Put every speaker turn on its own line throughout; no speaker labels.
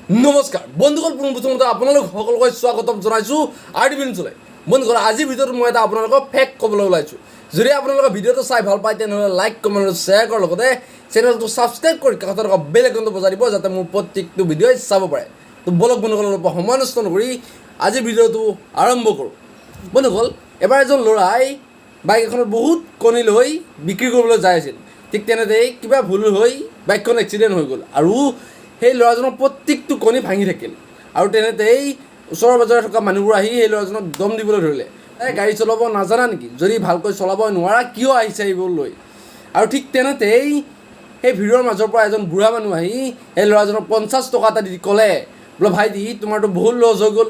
নমস্কাৰ বন্ধুসকল, পোনপ্ৰথমতে আপোনালোক সকলোকে স্বাগতম জনাইছোঁ আৰ ডি নিউজলৈ। বন্ধুসকল, আজিৰ ভিডিঅ'টোত মই এটা আপোনালোকক ফেক্ট ক'বলৈ ওলাইছোঁ। যদি আপোনালোকে ভিডিঅ'টো চাই ভাল পায় তেনেহ'লে লাইক কমেণ্ট আৰু শ্বেয়াৰ কৰাৰ লগতে চেনেলটো ছাবস্ক্ৰাইব কৰি কাষত থকা বেল আইকনটো বজাই দিব যাতে মোৰ প্ৰত্যেকটো ভিডিঅ'ই চাব পাৰে। তো বলক বন্ধুসকলৰ পৰা সময় নষ্ট নকৰি আজিৰ ভিডিঅ'টো আৰম্ভ কৰোঁ। বন্ধুসকল, এবাৰ এজন ল'ৰাই বাইক এখনত বহুত কণী লৈ বিক্ৰী কৰিবলৈ যাই আছিল। ঠিক তেনেতেই কিবা ভুল হৈ বাইকখন এক্সিডেণ্ট হৈ গ'ল আৰু সেই ল'ৰাজনৰ প্ৰত্যেকটো কণী ভাঙি থাকিল। আৰু তেনেতেই ওচৰৰ পাজৰে থকা মানুহবোৰ আহি সেই ল'ৰাজনক দম দিবলৈ ধৰিলে, গাড়ী চলাব নাজানা নেকি? যদি ভালকৈ চলাব নোৱাৰা কিয় আহিছে এইবোৰ লৈ? আৰু ঠিক তেনেতেই সেই ভিৰৰ মাজৰ পৰা এজন বুঢ়া মানুহ আহি সেই ল'ৰাজনক 50 টকা এটা দি ক'লে, বোলে ভাইটি তোমাৰতো বহুত লছ হৈ গ'ল,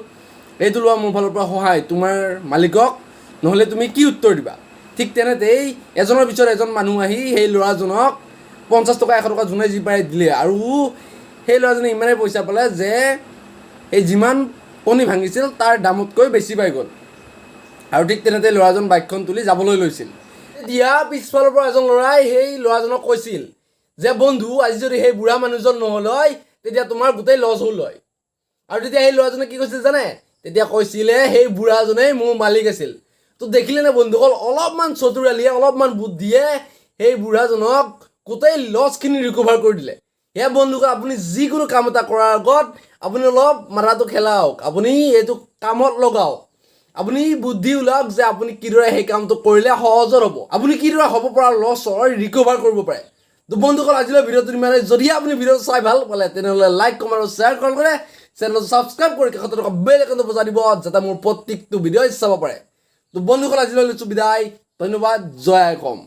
এইটো লোৱা মোৰ ফালৰ পৰা সহায় তোমাৰ মালিকক, নহ'লে তুমি কি উত্তৰ দিবা? ঠিক তেনেতেই এজনৰ পিছত এজন মানুহ আহি সেই ল'ৰাজনক 50 টকা 100 টকা যোনে যি পাৰে দিলে। আৰু সেই ল'ৰাজনে ইমানেই পইচা পালে যে এই যিমান কণী ভাঙিছিল তাৰ দামতকৈ বেছি পাই গ'ল। আৰু ঠিক তেনেতে ল'ৰাজন বাইকখন তুলি যাবলৈ লৈছিল। এতিয়া পিছফালৰ পৰা এজন ল'ৰাই সেই ল'ৰাজনক কৈছিল যে বন্ধু, আজি যদি সেই বুঢ়া মানুহজন নহ'ল হয় তেতিয়া তোমাৰ গোটেই লছ হ'ল হয়। আৰু তেতিয়া সেই ল'ৰাজনে কি কৈছিল জানে? তেতিয়া কৈছিলে সেই বুঢ়াজনেই মোৰ মালিক আছিল। তো দেখিলেনে বন্ধুসকল, অলপমান চতুৰালিয়ে অলপমান বুদ্ধিয়ে সেই বুঢ়াজনক গোটেই লছখিনি ৰিকভাৰ কৰি দিলে। সেয়া বন্ধুসকল, আপুনি যিকোনো কাম এটা কৰাৰ আগত আপুনি অলপ মাথাটো খেলাওক, আপুনি এইটো কামত লগাওক, আপুনি বুদ্ধি ওলাওক যে আপুনি কিদৰে সেই কামটো কৰিলে সহজত হ'ব, আপুনি কিদৰে হ'ব পৰা লছৰ ৰিকভাৰ কৰিব পাৰে। তো বন্ধুসকল, আজিলৈ ভিডিঅ'টো ইমানেই। যদি আপুনি ভিডিঅ'টো চাই ভাল পালে তেনেহ'লে লাইক কমেণ্ট আৰু শ্বেয়াৰ কৰে, চেনেলটো ছাবস্ক্ৰাইব কৰি কাষত থকা বেল আইকনটো বজাই দিব যাতে মোৰ প্ৰত্যেকটো ভিডিঅ'ই চাব পাৰে। তো বন্ধুসকল, আজিলৈ লৈছোঁ বিদায়। ধন্যবাদ। জয় অসম।